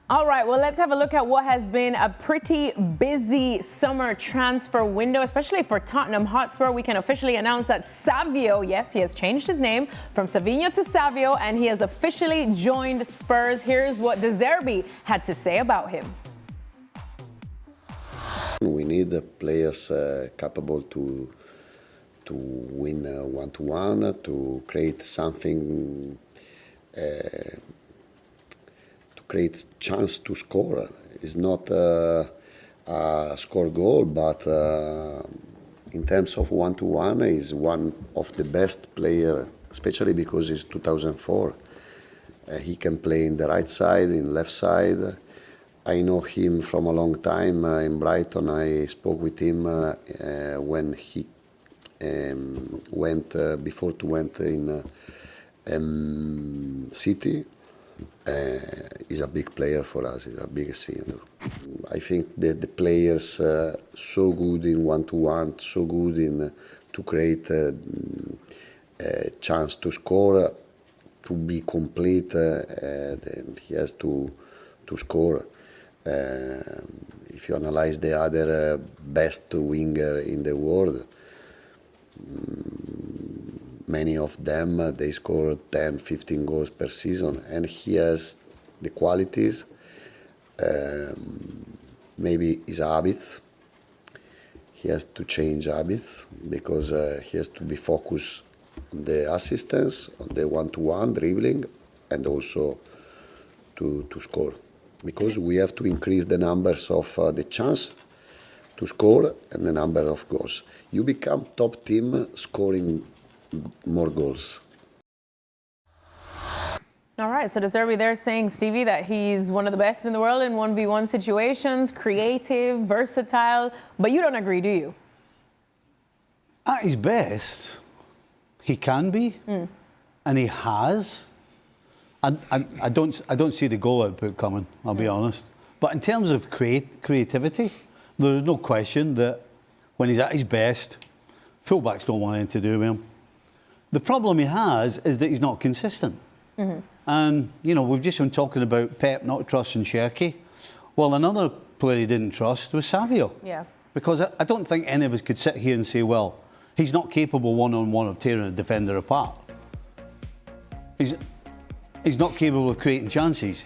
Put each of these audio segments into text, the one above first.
All right, well, let's have a look at what has been a pretty busy summer transfer window, especially for Tottenham Hotspur. We can officially announce that Savio, yes, he has changed his name from Savio to Savio, and he has officially joined Spurs. Here's what De Zerbi had to say about him. We need players capable to win one-to-one, to create something, create chance to score. It's not a score goal, but in terms of one-to-one, is one of the best player, especially because it's 2004. He can play in the right side, in left side. I know him from a long time in Brighton. I spoke with him when he went in City. He's a big player for us. He's a big senior. I think that the players so good in one-to-one, so good in to create a chance to score, to be complete. He has to score. If you analyze the other best winger in the world, many of them, they score 10, 15 goals per season, and he has the qualities, maybe his habits. He has to change habits because he has to be focused on the assistance, on the one-to-one dribbling, and also to score. Because we have to increase the numbers of the chance to score and the number of goals. You become top team scoring more goals. All right, so De Zerbi there saying, Stevie, that he's one of the best in the world in 1v1 situations, creative, versatile, but you don't agree, do you? At his best, he can be, and he has. I don't see the goal output coming, I'll be honest. But in terms of creativity, there's no question that when he's at his best, fullbacks don't want anything to do with him. The problem he has is that he's not consistent. And, you know, we've just been talking about Pep not trusting Cherki. Well, another player he didn't trust was Savio. Yeah. Because I don't think any of us could sit here and say, well, he's not capable one-on-one of tearing a defender apart. He's not capable of creating chances.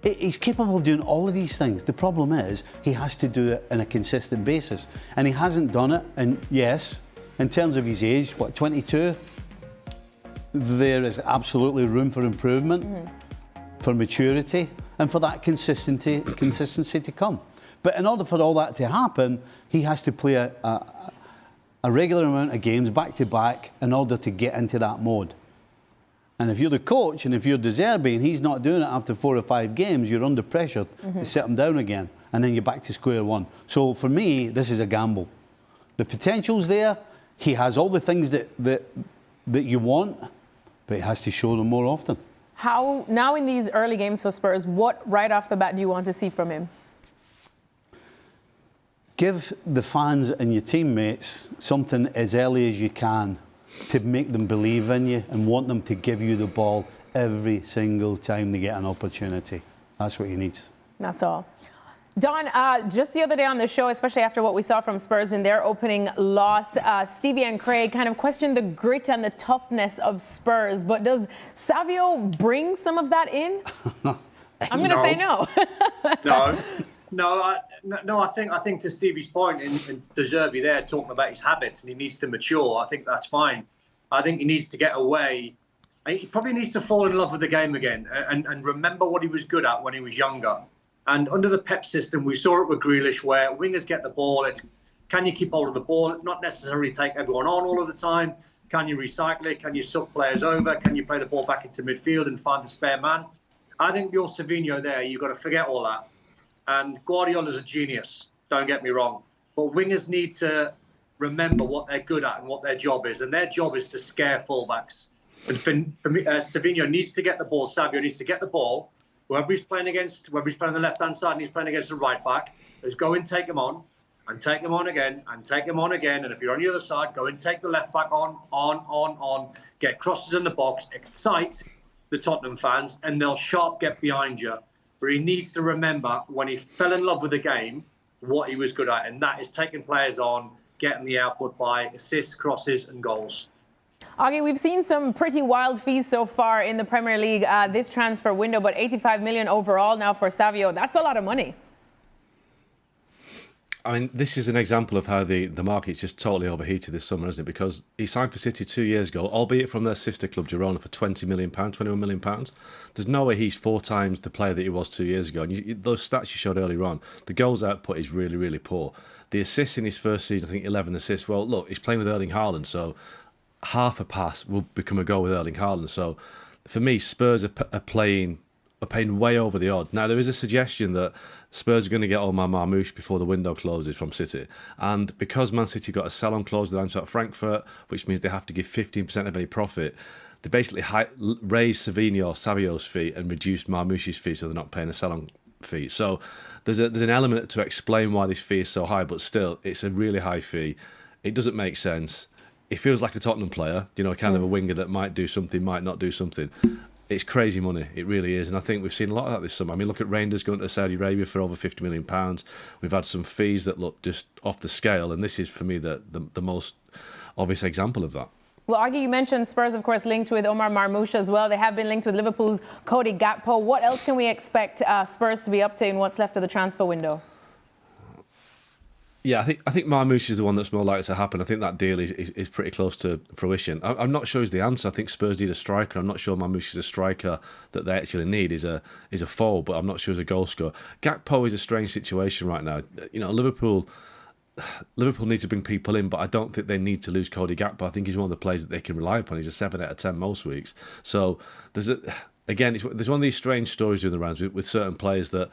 He's capable of doing all of these things. The problem is he has to do it on a consistent basis. And he hasn't done it. And yes, in terms of his age, what, 22? There is absolutely room for improvement, for maturity, and for that consistency to come. But in order for all that to happen, he has to play a regular amount of games back-to-back in order to get into that mode. And if you're the coach and if you're De Zerbi and he's not doing it after 4 or 5 games, you're under pressure to set him down again, and then you're back to square one. So for me, this is a gamble. The potential's there. He has all the things that you want, but he has to show them more often. How, now in these early games for Spurs, what right off the bat do you want to see from him? Give the fans and your teammates something as early as you can to make them believe in you and want them to give you the ball every single time they get an opportunity. That's what you need. That's all. Don, just the other day on the show, especially after what we saw from Spurs in their opening loss, Stevie and Craig kind of questioned the grit and the toughness of Spurs. But does Savio bring some of that in? I'm going to say no. No, I think to Stevie's point, and De Zerbi there talking about his habits, and he needs to mature. I think that's fine. I think he needs to get away. He probably needs to fall in love with the game again and remember what he was good at when he was younger. And under the Pep system, we saw it with Grealish, where wingers get the ball. It's can you keep hold of the ball, not necessarily take everyone on all of the time. Can you recycle it? Can you sub players over? Can you play the ball back into midfield and find the spare man? I think you're Savio there. You've got to forget all that. And Guardiola's a genius, don't get me wrong. But wingers need to remember what they're good at and what their job is. And their job is to scare fullbacks. And for me, Savio needs to get the ball. Savio needs to get the ball. Whoever he's playing against, whoever he's playing on the left-hand side and he's playing against the right back, is go and take him on, and take him on again, and take him on again. And if you're on the other side, go and take the left back on. Get crosses in the box, excite the Tottenham fans, and they'll sharp get behind you. but he needs to remember when he fell in love with the game, what he was good at, and that is taking players on, getting the output by assists, crosses, and goals. Augie, we've seen some pretty wild fees so far in the Premier League this transfer window, but 85 million overall now for Savio. That's a lot of money. I mean, this is an example of how the market's just totally overheated this summer, isn't it? Because he signed for City 2 years ago, albeit from their sister club Girona for £20 million, £21 million. There's no way he's 4 times the player that he was 2 years ago. And those stats you showed earlier on, the goals output is really, really poor. The assists in his first season, I think 11 assists. Well, look, he's playing with Erling Haaland, so half a pass will become a goal with Erling Haaland. So for me, Spurs are paying way over the odds. Now, there is a suggestion that Spurs are going to get Omar Marmoush before the window closes from City. And because Man City got a sell-on clause with Eintracht Frankfurt, which means they have to give 15% of any profit, they basically raised Savio's fee and reduced Marmoush's fee, so they're not paying a sell-on fee. So there's an element to explain why this fee is so high, but still, it's a really high fee. It doesn't make sense. It feels like a Tottenham player, kind of a winger that might do something, might not do something. It's crazy money, it really is, and I think we've seen a lot of that this summer. I mean, look at Rangers going to Saudi Arabia for over £50 million. We've had some fees that look just off the scale, and this is, for me, the most obvious example of that. Well, Augie, you mentioned Spurs, of course, linked with Omar Marmoush as well. They have been linked with Liverpool's Cody Gakpo. What else can we expect Spurs to be up to in what's left of the transfer window? Yeah, I think Marmoush is the one that's more likely to happen. I think that deal is pretty close to fruition. I'm not sure he's the answer. I think Spurs need a striker. I'm not sure Marmoush is a striker that they actually need. He's a forward, but I'm not sure he's a goal scorer. Gakpo is a strange situation right now. Liverpool need to bring people in, but I don't think they need to lose Cody Gakpo. I think he's one of the players that they can rely upon. He's a 7 out of 10 most weeks. So there's one of these strange stories doing the rounds with certain players that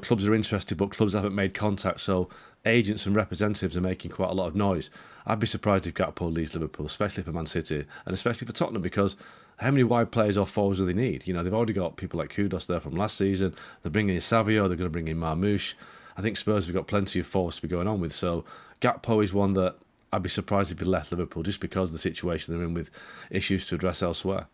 clubs are interested, but clubs haven't made contact. So agents and representatives are making quite a lot of noise. I'd be surprised if Gakpo leaves Liverpool, especially for Man City and especially for Tottenham, because how many wide players or forwards do they need? They've already got people like Kudus there from last season. They're bringing in Savio. They're going to bring in Marmoush. I think Spurs have got plenty of forwards to be going on with. So Gakpo is one that I'd be surprised if he left Liverpool just because of the situation they're in with issues to address elsewhere.